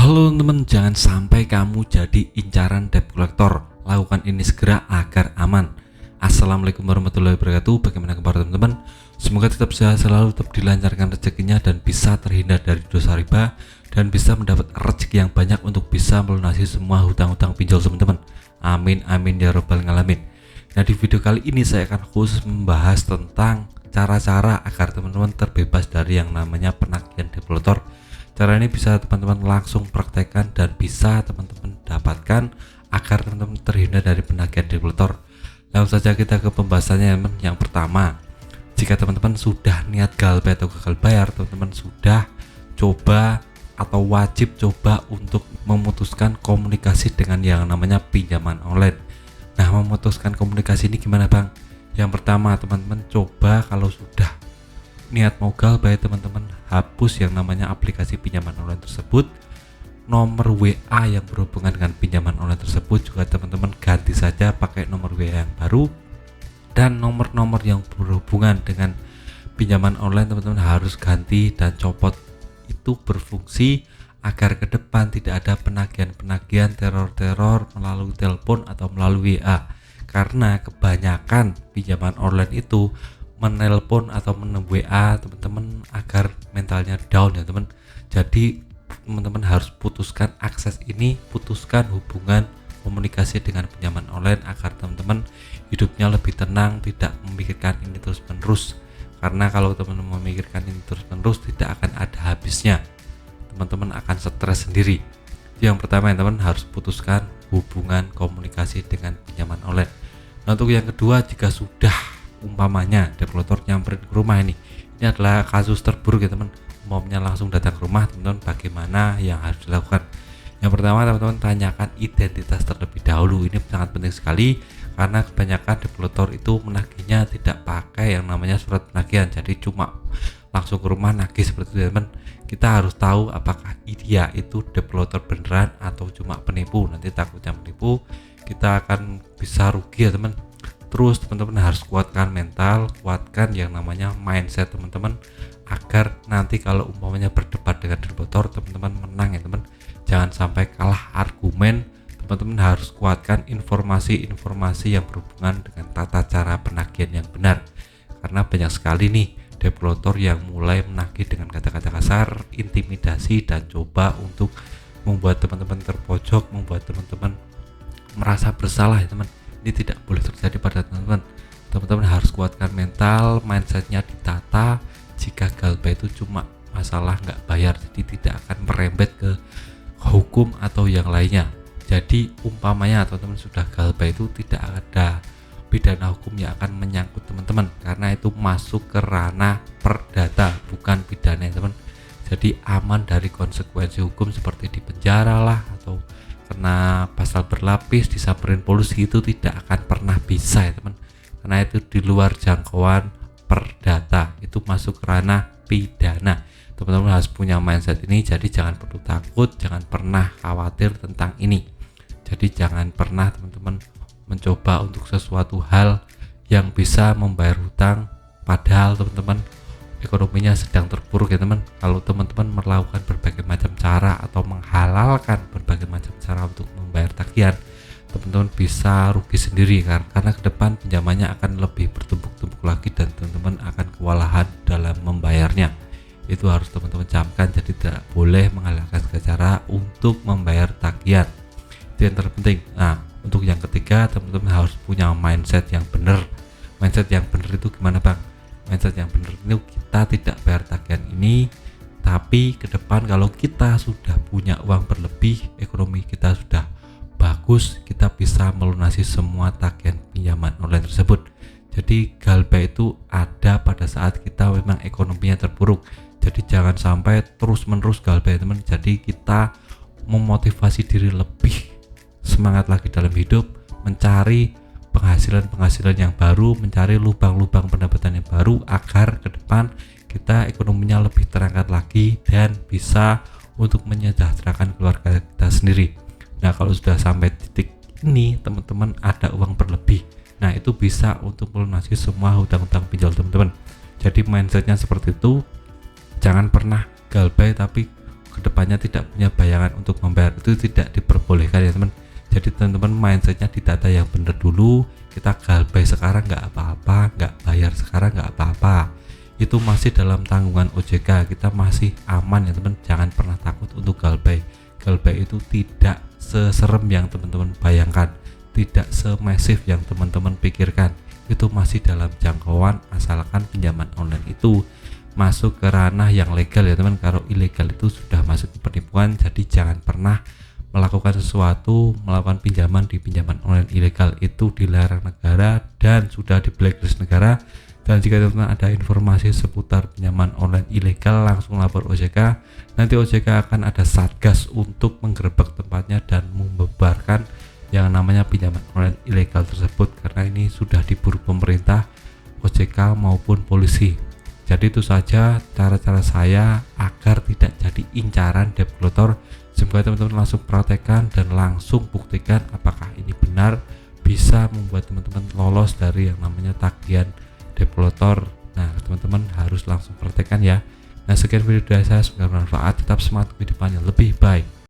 Halo teman-teman, jangan sampai kamu jadi incaran debt collector. Lakukan ini segera agar aman. Assalamualaikum warahmatullahi wabarakatuh. Bagaimana kabar teman-teman? Semoga tetap sehat selalu, tetap dilancarkan rezekinya dan bisa terhindar dari dosa riba dan bisa mendapat rezeki yang banyak untuk bisa melunasi semua hutang-hutang pinjol teman-teman. Amin amin ya robbal alamin. Nah, di video kali ini saya akan khusus membahas tentang cara-cara agar teman-teman terbebas dari yang namanya penagihan debt collector. Cara ini bisa teman-teman langsung praktekkan dan bisa teman-teman dapatkan agar teman-teman terhindar dari penagihan debt collector. Langsung saja kita ke pembahasannya teman. Yang pertama, jika teman-teman sudah niat galbay atau gagal bayar, teman-teman sudah coba atau wajib coba untuk memutuskan komunikasi dengan yang namanya pinjaman online. Nah, memutuskan komunikasi ini gimana Bang? Yang pertama, teman-teman coba kalau sudah niat mau galbay, teman-teman hapus yang namanya aplikasi pinjaman online tersebut. Nomor WA yang berhubungan dengan pinjaman online tersebut juga teman-teman ganti saja pakai nomor WA yang baru, dan nomor-nomor yang berhubungan dengan pinjaman online teman-teman harus ganti dan copot. Itu berfungsi agar ke depan tidak ada penagihan-penagihan teror-teror melalui telepon atau melalui WA, karena kebanyakan pinjaman online itu menelpon atau WA teman-teman agar mentalnya down ya teman. Jadi teman-teman harus putuskan akses ini, putuskan hubungan komunikasi dengan pinjaman online agar teman-teman hidupnya lebih tenang, tidak memikirkan ini terus menerus. Karena kalau teman-teman memikirkan ini terus menerus tidak akan ada habisnya, teman-teman akan stres sendiri. Yang pertama yang teman harus putuskan hubungan komunikasi dengan pinjaman online. Nah, untuk yang kedua, jika sudah umpamanya debt collector nyamperin ke rumah, ini adalah kasus terburuk ya teman, umumnya langsung datang ke rumah, teman-teman bagaimana yang harus dilakukan? Yang pertama, teman-teman tanyakan identitas terlebih dahulu. Ini sangat penting sekali karena kebanyakan debt collector itu menagihnya tidak pakai yang namanya surat penagihan, jadi cuma langsung ke rumah nagih seperti itu teman. Kita harus tahu apakah dia itu debt collector beneran atau cuma penipu. Nanti takutnya menipu, kita akan bisa rugi ya teman. Terus teman-teman harus kuatkan mental, kuatkan yang namanya mindset teman-teman agar nanti kalau umpamanya berdebat dengan debt collector teman-teman menang ya teman. Jangan sampai kalah argumen. Teman-teman harus kuatkan informasi-informasi yang berhubungan dengan tata cara penagihan yang benar, karena banyak sekali nih debt collector yang mulai menagih dengan kata-kata kasar, intimidasi, dan coba untuk membuat teman-teman terpojok, membuat teman-teman merasa bersalah ya teman. Ini tidak boleh terjadi pada teman-teman. Teman-teman harus kuatkan mental, mindsetnya ditata. Jika galbay itu cuma masalah nggak bayar, jadi tidak akan merembet ke hukum atau yang lainnya. Jadi umpamanya teman-teman sudah galbay itu tidak ada pidana hukum yang akan menyangkut teman-teman, karena itu masuk ke ranah perdata bukan pidana ya teman. Jadi aman dari konsekuensi hukum seperti dipenjara lah atau kena pasal berlapis, disamperin polisi, itu tidak akan pernah bisa ya teman, karena itu di luar jangkauan perdata, itu masuk ranah pidana. Teman-teman harus punya mindset ini, jadi jangan perlu takut, jangan pernah khawatir tentang ini. Jadi jangan pernah teman-teman mencoba untuk sesuatu hal yang bisa membayar hutang padahal teman-teman ekonominya sedang terpuruk ya teman. Kalau teman-teman melakukan berbagai macam cara atau menghalalkan berbagai macam cara untuk membayar tagihan, teman-teman bisa rugi sendiri karena ke depan pinjamannya akan lebih bertumpuk-tumpuk lagi dan teman-teman akan kewalahan dalam membayarnya. Itu harus teman-teman camkan, jadi tidak boleh menghalalkan segala cara untuk membayar tagihan. Itu yang terpenting. Nah, untuk yang ketiga, teman-teman harus punya mindset yang benar. Mindset yang benar itu gimana Bang? Mindset yang benar itu kita tidak bayar tagihan ini, tapi ke depan kalau kita sudah punya uang berlebih, ekonomi kita sudah bagus, kita bisa melunasi semua tagihan pinjaman online tersebut. Jadi galbay itu ada pada saat kita memang ekonominya terpuruk. Jadi jangan sampai terus-menerus galbay teman. Jadi kita memotivasi diri lebih semangat lagi dalam hidup, mencari penghasilan yang baru, mencari lubang-lubang pendapatan yang baru agar ke depan kita ekonominya lebih terangkat lagi dan bisa untuk menyejahterakan keluarga kita sendiri. Nah, kalau sudah sampai titik ini teman-teman ada uang berlebih, nah itu bisa untuk melunasi semua hutang-hutang pinjol teman-teman. Jadi mindsetnya seperti itu, jangan pernah galbay tapi kedepannya tidak punya bayangan untuk membayar, itu tidak diperbolehkan ya teman. Jadi teman-teman mindsetnya ditata yang benar dulu. Kita galbay sekarang nggak apa-apa, nggak bayar sekarang nggak apa-apa, itu masih dalam tanggungan OJK, kita masih aman ya teman. Jangan pernah takut untuk galbay. Galbay itu tidak seserem yang teman-teman bayangkan, tidak semasif yang teman-teman pikirkan. Itu masih dalam jangkauan asalkan pinjaman online itu masuk ke ranah yang legal ya teman. Kalau ilegal itu sudah masuk ke penipuan. Jadi jangan pernah melakukan sesuatu, melakukan pinjaman di pinjaman online ilegal, itu dilarang negara dan sudah di blacklist negara. Dan jika teman-teman ada informasi seputar pinjaman online ilegal, langsung lapor OJK. Nanti OJK akan ada satgas untuk menggerebek tempatnya dan membubarkan yang namanya pinjaman online ilegal tersebut, karena ini sudah diburu pemerintah, OJK maupun polisi. Jadi itu saja cara-cara saya agar tidak jadi incaran debt collector. Semoga teman-teman langsung praktekkan dan langsung buktikan apakah ini benar bisa membuat teman-teman lolos dari yang namanya tagihan debt collector. Nah, teman-teman harus langsung praktekkan ya. Nah, sekian video dari saya, semoga bermanfaat. Tetap semangat kehidupan yang lebih baik.